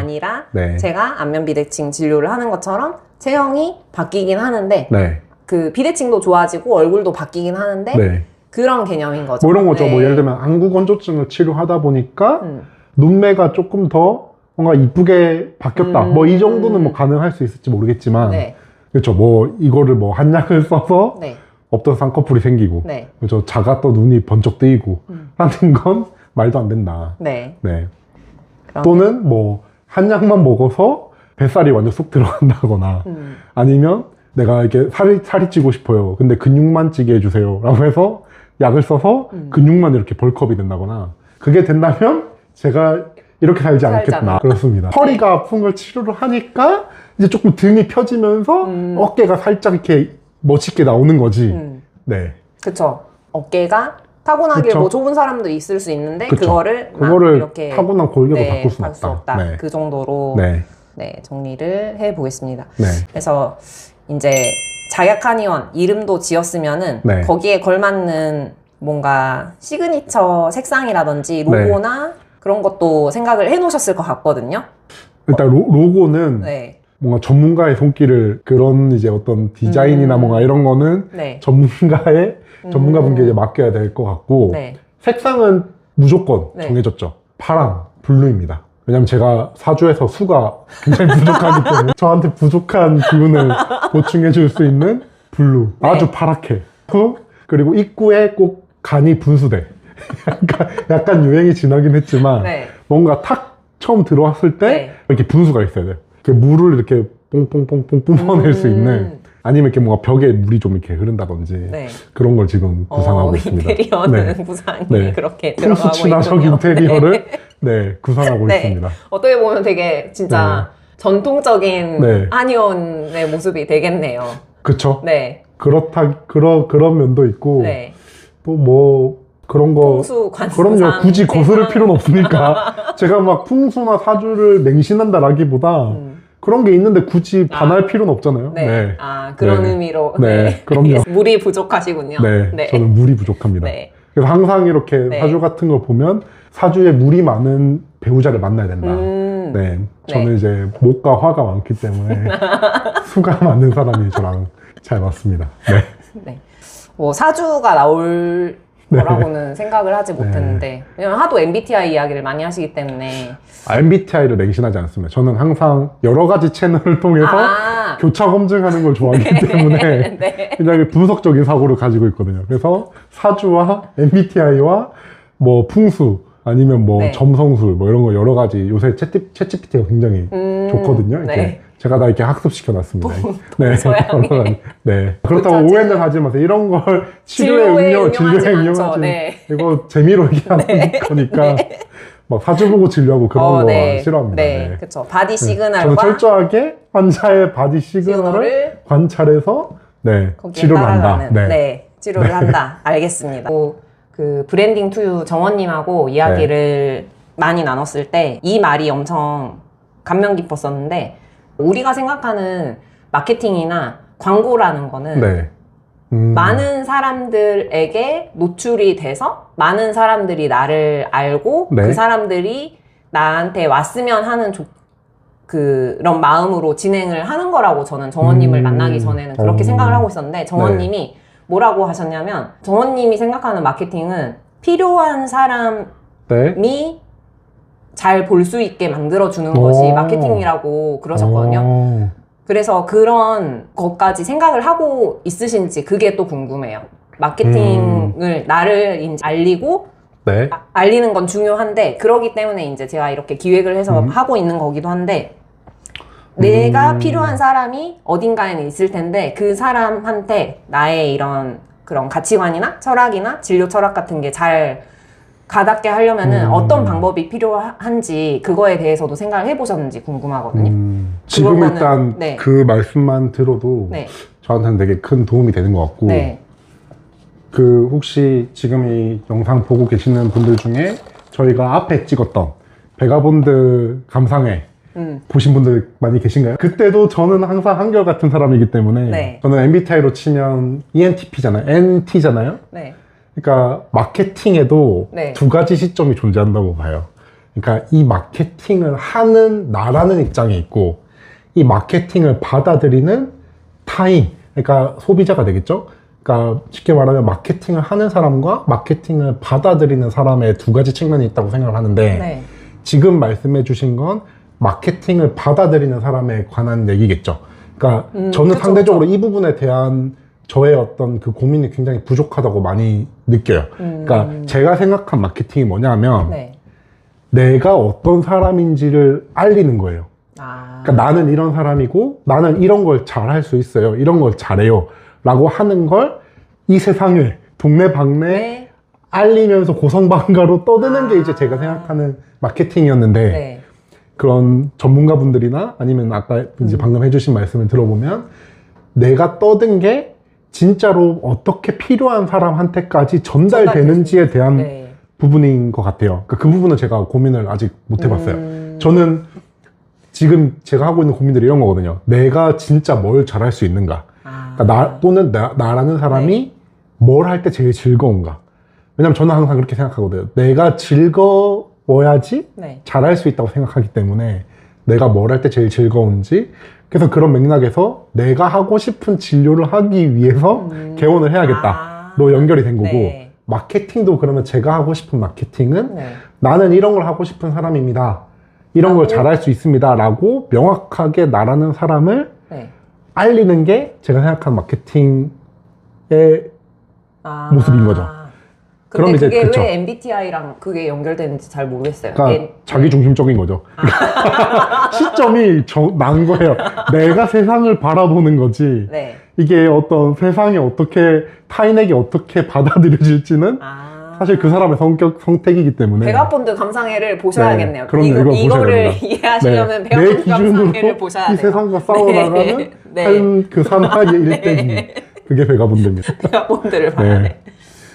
네. 제가 안면 비대칭 진료를 하는 것처럼 체형이 바뀌긴 하는데 네. 그 비대칭도 좋아지고 얼굴도 바뀌긴 하는데 네. 그런 개념인 거죠. 뭐 이런 거죠. 네. 뭐 예를 들면 안구 건조증을 치료하다 보니까 눈매가 조금 더 뭔가 이쁘게 바뀌었다. 뭐 이 정도는 뭐 가능할 수 있을지 모르겠지만, 네. 그렇죠. 뭐 이거를 뭐 한약을 써서 네. 없던 쌍꺼풀이 생기고, 네. 그렇죠. 자가 또 눈이 번쩍 뜨이고 하는 건 말도 안 된다. 네. 네. 그럼- 또는 뭐 한약만 먹어서 뱃살이 완전 쏙 들어간다거나, 아니면 내가 이렇게 살이 찌고 싶어요. 근데 근육만 찌게 해주세요. 라고 해서 약을 써서 근육만 이렇게 벌크업이 된다거나, 그게 된다면 제가 이렇게 살지 않겠나. 살잖아. 그렇습니다. 허리가 아픈 걸 치료를 하니까 이제 조금 등이 펴지면서 어깨가 살짝 이렇게 멋있게 나오는 거지. 네. 그쵸. 어깨가 타고나길 그쵸. 뭐 좁은 사람도 있을 수 있는데, 그쵸. 그거를 막 그거를 이렇게 타고난 골격으로 네, 바꿀 수는 바꿀 수 없다. 없다. 네. 그 정도로 네. 네, 정리를 해 보겠습니다. 네. 그래서 이제 자약한의원 이름도 지었으면은 네. 거기에 걸맞는 뭔가 시그니처 색상이라든지 로고나 그런 것도 생각을 해 놓으셨을 것 같거든요. 일단 로고는 네. 뭔가 전문가의 손길을, 그런 이제 어떤 디자인이나 뭔가 이런 거는 네. 전문가분께 이제 맡겨야 될 것 같고, 네. 색상은 무조건 네. 정해졌죠. 파랑, 블루입니다. 왜냐면 제가 사주에서 수가 굉장히 부족하기 때문에 저한테 부족한 기운을 보충해 줄 수 있는 블루. 네. 아주 파랗게. 그리고 입구에 꼭 간이 분수대. 약간 유행이 지나긴 했지만, 네. 뭔가 탁 처음 들어왔을 때 네. 이렇게 분수가 있어야 돼요. 이렇게 물을 이렇게 뽕뽕뽕뽕 뿜어낼 수 있는, 아니면 이렇게 뭔가 벽에 물이 좀 이렇게 흐른다든지, 네. 그런 걸 지금 구상하고 있습니다. 인테리어는 네. 구상이 네. 그렇게 들어가고 풍수 친화적 있군요. 인테리어를 네, 구상하고 네. 있습니다. 어떻게 보면 되게 진짜 전통적인 네. 한의원의 모습이 되겠네요. 그쵸? 네. 그런 면도 있고, 네. 또 뭐, 그런 거. 풍수 관상 그럼요. 굳이 거스를 세상. 필요는 없으니까. 제가 막 풍수나 사주를 맹신한다라기보다, 그런 게 있는데 굳이 반할 필요는 없잖아요. 네. 아, 그런 네. 의미로. 네, 그럼요. 물이 부족하시군요. 네, 저는 물이 부족합니다. 네. 그래서 항상 이렇게 네. 사주 같은 걸 보면 사주에 물이 많은 배우자를 만나야 된다. 네, 저는 네. 이제 목과 화가 많기 때문에 수가 많은 사람이 저랑 잘 맞습니다. 네. 네. 뭐 사주가 나올 거라고는 생각을 하지 못했는데, 왜냐면 하도 MBTI 이야기를 많이 하시기 때문에. MBTI를 맹신하지 않습니다. 저는 항상 여러 가지 채널을 통해서 교차 검증하는 걸 좋아하기 때문에 네. 굉장히 분석적인 사고를 가지고 있거든요. 그래서 사주와 MBTI와 뭐 풍수, 아니면 뭐 네. 점성술 뭐 이런 거 여러 가지, 요새 챗GPT가 굉장히 좋거든요. 이렇게 네. 제가 다 이렇게 학습시켜 놨습니다. 네. 동서양의 여러 가지. 네. 그렇다고 자체는 오해는 하지 마세요. 이런 걸 진료에 진료에 응용하지 않죠. 응용하지. 네. 이거 재미로 얘기하는 거니까 막 사주 보고 진료하고 그런 거 네. 싫어합니다. 네. 네. 그쵸. 바디 저는 시그널과 철저하게 환자의 바디 시그널을 시그널을 관찰해서 네, 거기에 치료를 한다. 따라가는, 네. 치료를 한다. 알겠습니다. 그 브랜딩 투유 정원님하고 이야기를 많이 나눴을 때 이 말이 엄청 감명 깊었었는데, 우리가 생각하는 마케팅이나 광고라는 거는 네. 많은 사람들에게 노출이 돼서 많은 사람들이 나를 알고 네. 그 사람들이 나한테 왔으면 하는 그런 마음으로 진행을 하는 거라고 저는 정원님을 만나기 전에는 그렇게 생각을 하고 있었는데, 정원님이 뭐라고 하셨냐면, 정원님이 생각하는 마케팅은 필요한 사람이 네. 잘 볼 수 있게 만들어주는 것이 마케팅이라고 그러셨거든요. 그래서 그런 것까지 생각을 하고 있으신지 그게 또 궁금해요. 마케팅을 나를 이제 알리고 네. 알리는 건 중요한데, 그러기 때문에 이제 제가 이렇게 기획을 해서 하고 있는 거기도 한데, 내가 필요한 사람이 어딘가에는 있을 텐데 그 사람한테 나의 이런 그런 가치관이나 철학이나 진료 철학 같은 게 잘 가닿게 하려면은 어떤 방법이 필요한지 그거에 대해서도 생각을 해보셨는지 궁금하거든요. 지금 그거는- 일단 네. 그 말씀만 들어도 네. 저한테는 되게 큰 도움이 되는 것 같고, 네. 그 혹시 지금 이 영상 보고 계시는 분들 중에 저희가 앞에 찍었던 베가본드 감상회 보신 분들 많이 계신가요? 그때도 저는 항상 한결같은 사람이기 때문에 네. 저는 MBTI로 치면 ENTP잖아요. NT잖아요. 네. 그러니까 마케팅에도 네. 두 가지 시점이 존재한다고 봐요. 그러니까 이 마케팅을 하는 나라는 입장이 있고, 이 마케팅을 받아들이는 타인, 그러니까 소비자가 되겠죠? 그러니까 쉽게 말하면 마케팅을 하는 사람과 마케팅을 받아들이는 사람의 두 가지 측면이 있다고 생각을 하는데 네. 지금 말씀해 주신 건 마케팅을 받아들이는 사람에 관한 얘기겠죠. 그러니까 저는 그쵸, 상대적으로 그쵸. 이 부분에 대한 저의 어떤 그 고민이 굉장히 부족하다고 많이 느껴요. 그러니까 제가 생각한 마케팅이 뭐냐면 네. 내가 어떤 사람인지를 알리는 거예요. 아. 그러니까 나는 이런 사람이고 나는 이런 걸 잘할 수 있어요. 이런 걸 잘해요. 라고 하는 걸 이 세상에 동네방네 네. 알리면서 고성방가로 떠드는 게 이제 제가 생각하는 마케팅이었는데 네. 그런 전문가분들이나 아니면 아까 이제 방금 해주신 말씀을 들어보면 내가 떠든 게 진짜로 어떻게 필요한 사람한테까지 전달되는지에 대한 네. 부분인 것 같아요. 그러니까 그 부분은 제가 고민을 아직 못 해봤어요. 저는 지금 제가 하고 있는 고민들이 이런 거거든요. 내가 진짜 뭘 잘할 수 있는가. 아. 그러니까 또는 나라는 사람이 뭘 할 때 제일 즐거운가. 왜냐면 저는 항상 그렇게 생각하거든요. 내가 즐거워야지 네. 잘할 수 있다고 생각하기 때문에 내가 뭘 할 때 제일 즐거운지 그래서 그런 맥락에서 내가 하고 싶은 진료를 하기 위해서 개원을 해야겠다로 연결이 된 거고 네. 마케팅도 그러면 제가 하고 싶은 마케팅은 네. 나는 이런 걸 하고 싶은 사람입니다. 이런 걸 잘할 수 있습니다. 라고 명확하게 나라는 사람을 네. 알리는 게 제가 생각하는 마케팅의 아. 모습인 거죠. 그럼 그럼 이제 그게 그쵸. 왜 MBTI랑 그게 연결되는지 잘 모르겠어요. 그러니까 자기 중심적인 거죠. 시점이 난 거예요. 내가 세상을 바라보는 거지. 네. 이게 어떤 세상이 어떻게 타인에게 어떻게 받아들여질지는 아. 사실 그 사람의 선택이기 때문에 백악본드 감상회를 보셔야겠네요. 네, 그럼요. 이걸 이거를 보셔야 됩니다. 이해하시려면 내 백악본드 기준으로 감상회를 보셔야 돼요. 이 세상과 싸워나가는 네. 네. 한 그 사나이의 일대기 네. 그게 백악본드입니다. 백악본드를 봐야 돼.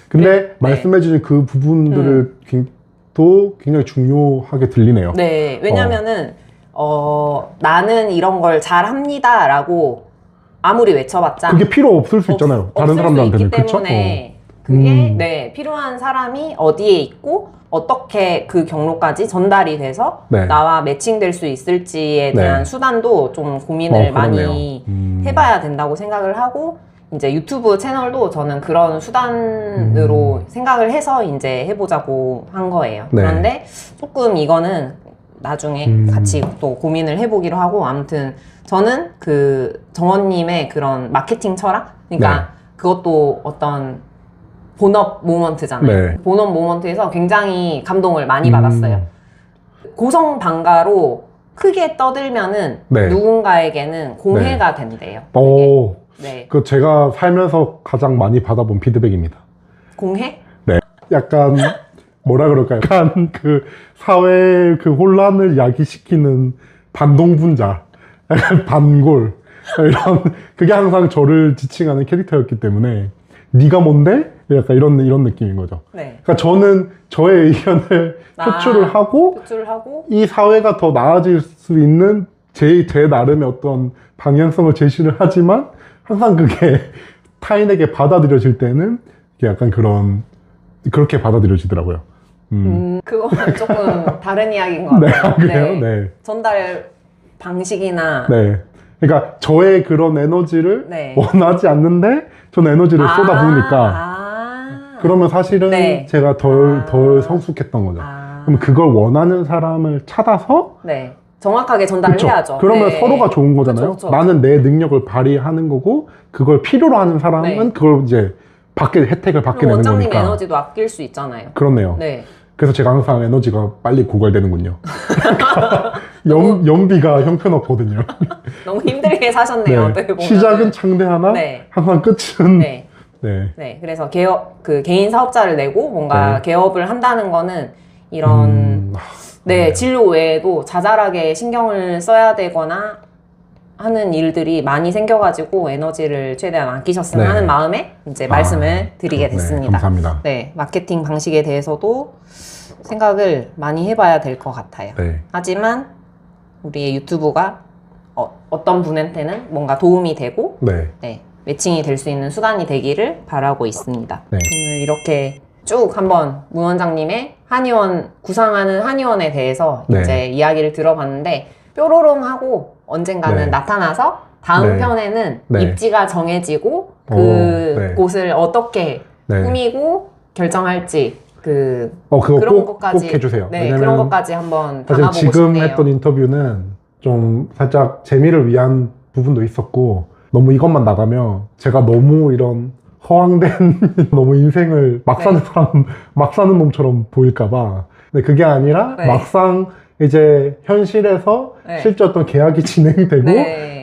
근데 말씀해주신 그 부분들을 또 굉장히 중요하게 들리네요. 네, 왜냐면은 나는 이런 걸 잘합니다라고 아무리 외쳐봤자 그게 필요 없을 수 있잖아요. 다른 사람들한테는. 있기 그쵸? 때문에 그게 네, 필요한 사람이 어디에 있고 어떻게 그 경로까지 전달이 돼서 네. 나와 매칭될 수 있을지에 네. 대한 수단도 좀 고민을 그러네요. 많이 해봐야 된다고 생각을 하고 이제 유튜브 채널도 저는 그런 수단으로 생각을 해서 이제 해보자고 한 거예요. 네. 그런데 조금 이거는 나중에 같이 또 고민을 해보기로 하고 아무튼 저는 그 정원님의 그런 마케팅 철학? 그러니까 네. 그것도 어떤 본업 모먼트잖아요. 네. 본업 모먼트에서 굉장히 감동을 많이 받았어요. 고성방가로 크게 떠들면은 네. 누군가에게는 공해가 된대요. 오, 네. 그 제가 살면서 가장 많이 받아본 피드백입니다. 공해? 네. 약간 뭐라 그럴까요? 약간 그 사회 그 혼란을 야기시키는 반동분자, 약간 반골 이런 그게 항상 저를 지칭하는 캐릭터였기 때문에 네가 뭔데? 약간 이런 느낌인 거죠. 네. 그러니까 저는 저의 의견을 표출을 하고 이 사회가 더 나아질 수 있는 제 나름의 어떤 방향성을 제시를 하지만 항상 그게 타인에게 받아들여질 때는 이게 약간 그렇게 받아들여지더라고요. 그거는 조금 다른 이야기인 것 네, 같아요. 그래요? 네. 전달 방식이나 네. 그러니까 저의 그런 에너지를 네. 원하지 않는데 저는 에너지를 쏟아부으니까 그러면 사실은 네. 제가 덜 성숙했던 거죠. 그럼 그걸 원하는 사람을 찾아서 네. 정확하게 전달을 그쵸? 해야죠. 그러면 네. 서로가 좋은 거잖아요. 그쵸. 나는 내 능력을 발휘하는 거고 그걸 필요로 하는 사람은 네. 그걸 이제 혜택을 받게 그럼 되는 원장님 거니까. 에너지도 아낄 수 있잖아요. 그렇네요. 네. 그래서 제가 항상 에너지가 빨리 고갈되는군요. 연비가 형편없거든요. 너무 힘들게 사셨네요. 네. 어떻게 보면. 시작은 창대하나 네. 항상 끝은 네. 네. 네. 그래서 개인 사업자를 내고 뭔가 네. 개업을 한다는 거는 이런 네, 진료 외에도 자잘하게 신경을 써야 되거나 하는 일들이 많이 생겨가지고 에너지를 최대한 아끼셨으면 네. 하는 마음에 이제 말씀을 드리게 됐습니다. 네, 감사합니다. 네, 마케팅 방식에 대해서도 생각을 많이 해봐야 될 것 같아요. 네. 하지만 우리의 유튜브가 어떤 분한테는 뭔가 도움이 되고 네. 네, 매칭이 될 수 있는 수단이 되기를 바라고 있습니다. 네. 오늘 이렇게 쭉 한번 문 원장님의 한의원 구상하는 한의원에 대해서 네. 이제 이야기를 들어봤는데 뾰로롱하고 언젠가는 네. 나타나서 다음 네. 편에는 네. 입지가 정해지고 그 곳을 어떻게 네. 꾸미고 결정할지 그거 그런 것까지 꼭 해주세요. 네, 그런 것까지 한번 사실 담아보고 지금 싶네요. 했던 인터뷰는 좀 살짝 재미를 위한 부분도 있었고 너무 이것만 나가면 제가 너무 이런 허황된 너무 인생을 막 사는 사람 막 사는 놈처럼 보일까봐. 근데 그게 아니라 막상 이제 현실에서 실제 어떤 계약이 진행되고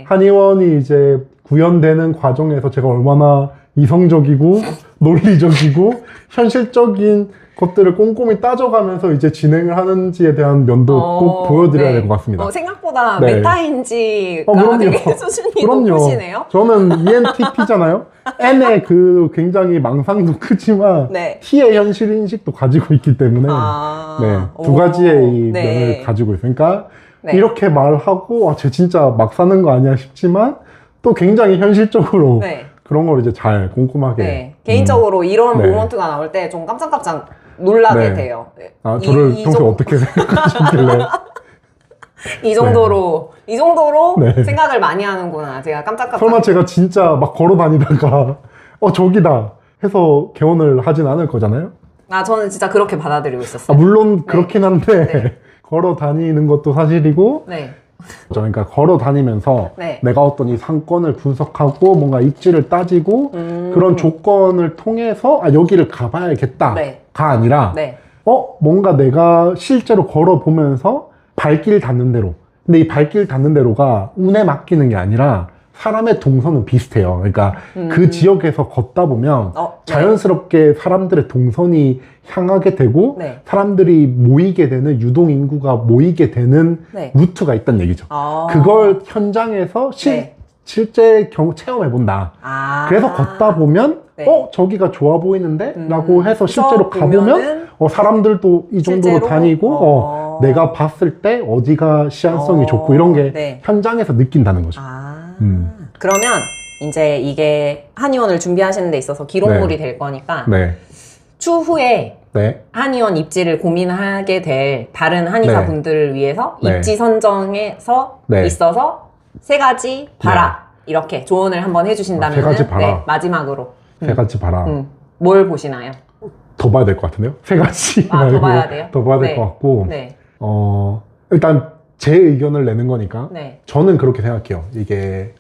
한의원이 이제 구현되는 과정에서 제가 얼마나 이성적이고 논리적이고 현실적인 것들을 꼼꼼히 따져가면서 이제 진행을 하는지에 대한 면도 꼭 보여드려야 될 것 같습니다. 생각보다 메타인지가 되게 수준이 높으시네요. 저는 ENTP잖아요. N의 그 굉장히 망상도 크지만 T의 현실인식도 가지고 있기 때문에 두 가지의 이 면을 가지고 있으니까 이렇게 말하고 쟤 진짜 막 사는 거 아니야 싶지만 또 굉장히 현실적으로 그런 걸 이제 잘 꼼꼼하게 개인적으로 이런 모먼트가 나올 때 좀 깜짝깜짝 놀라게 돼요. 저를 평소에 어떻게 생각하시길래 이 정도로 생각을 많이 하는구나. 제가 깜짝깜짝. 설마 제가 진짜 막 걸어 다니다가 저기다 해서 개원을 하진 않을 거잖아요? 저는 진짜 그렇게 받아들이고 있었어요. 물론 그렇긴 한데 걸어 다니는 것도 사실이고 그러니까 걸어 다니면서 내가 어떤 이 상권을 분석하고 뭔가 입지를 따지고 그런 조건을 통해서 여기를 가봐야겠다가 아니라 뭔가 내가 실제로 걸어보면서 발길 닿는 대로, 근데 이 발길 닿는 대로가 운에 맡기는 게 아니라 사람의 동선은 비슷해요. 그러니까 그 지역에서 걷다 보면 자연스럽게 사람들의 동선이 향하게 되고 사람들이 모이게 되는 유동인구가 모이게 되는 루트가 있다는 얘기죠. 그걸 현장에서 실제 체험해본다. 그래서 걷다 보면 저기가 좋아 보이는데? 라고 해서 실제로 가보면 사람들도 이 정도로 실제로? 다니고 내가 봤을 때 어디가 시안성이 좋고 이런 게 현장에서 느낀다는 거죠. 그러면 이제 이게 한의원을 준비하시는 데 있어서 기록물이 될 거니까 추후에 한의원 입지를 고민하게 될 다른 한의사 분들을 위해서 입지 선정에서 있어서 3가지 봐라 이렇게 조언을 한번 해주신다면 3가지 봐라. 마지막으로 3가지 봐라. 뭘 보시나요? 더 봐야 될 것 같은데요? 3가지 더 봐야 돼요? 더 봐야 될 것 같고 일단 제 의견을 내는 거니까 저는 그렇게 생각해요. 이게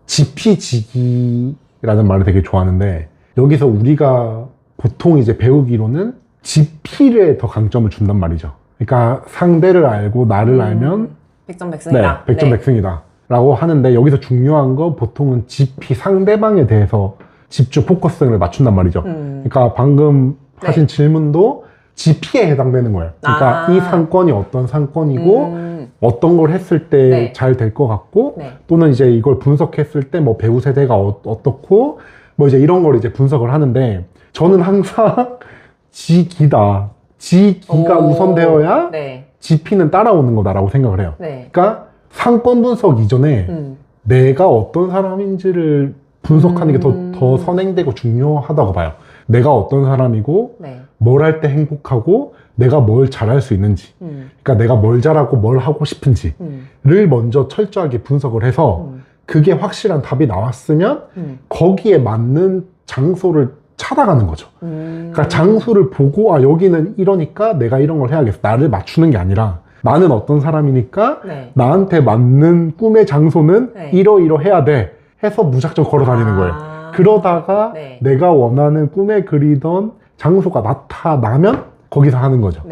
지피지기라는 말을 되게 좋아하는데 여기서 우리가 보통 이제 배우기로는 지피에 더 강점을 준단 말이죠. 그러니까 상대를 알고 나를 알면 백전백승이다. 백전백승이다 라고 하는데 여기서 중요한 건 보통은 지피 상대방에 대해서 집중 포커스를 맞춘단 말이죠. 그러니까 방금 하신 질문도 지피에 해당되는 거예요. 그러니까 이 상권이 어떤 상권이고 어떤 걸 했을 때 잘 될 것 같고 또는 이제 이걸 분석했을 때 뭐 배우 세대가 어떻고 뭐 이제 이런 걸 이제 분석을 하는데 저는 항상 지기다. 지기가 우선되어야 지피는 따라오는 거다라고 생각을 해요. 그러니까 상권 분석 이전에 내가 어떤 사람인지를 분석하는 게 더 선행되고 중요하다고 봐요. 내가 어떤 사람이고 뭘 할 때 행복하고 내가 뭘 잘할 수 있는지 그러니까 내가 뭘 잘하고 뭘 하고 싶은지를 먼저 철저하게 분석을 해서 그게 확실한 답이 나왔으면 거기에 맞는 장소를 찾아가는 거죠. 그러니까 장소를 보고 여기는 이러니까 내가 이런 걸 해야겠어. 나를 맞추는 게 아니라 나는 어떤 사람이니까 나한테 맞는 꿈의 장소는 이러이러해야 돼 해서 무작정 걸어 다니는 거예요. 그러다가 내가 원하는 꿈에 그리던 장소가 나타나면 거기서 하는 거죠.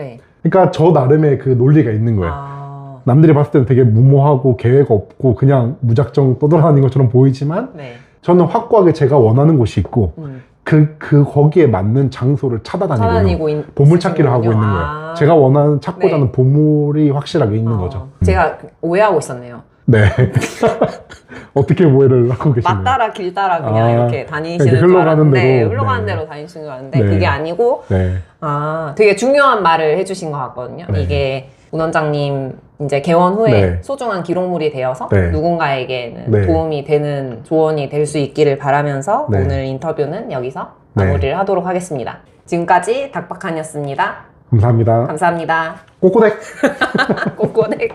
그러니까 저 나름의 그 논리가 있는 거예요. 남들이 봤을 때는 되게 무모하고 계획 없고 그냥 무작정 떠돌아다니는 것처럼 보이지만 저는 확고하게 제가 원하는 곳이 있고 거기에 맞는 장소를 찾아다니고 보물찾기를 하고 있는 거예요. 제가 원하는 찾고자 하는 보물이 확실하게 있는 거죠. 제가 오해하고 있었네요. 어떻게 오해를 하고 계시나요? 맞따라 길 따라 그냥 이렇게 다니시는 줄 알았는데 흘러가는 대로 다니시는 줄 알았는데 그게 아니고 되게 중요한 말을 해주신 것 같거든요. 이게 문 원장님 이제 개원 후에 소중한 기록물이 되어서 누군가에게는 도움이 되는 조언이 될 수 있기를 바라면서 오늘 인터뷰는 여기서 마무리를 하도록 하겠습니다. 지금까지 닥박한이었습니다. 감사합니다. 감사합니다. 꼬꼬댁. 꼬꼬댁.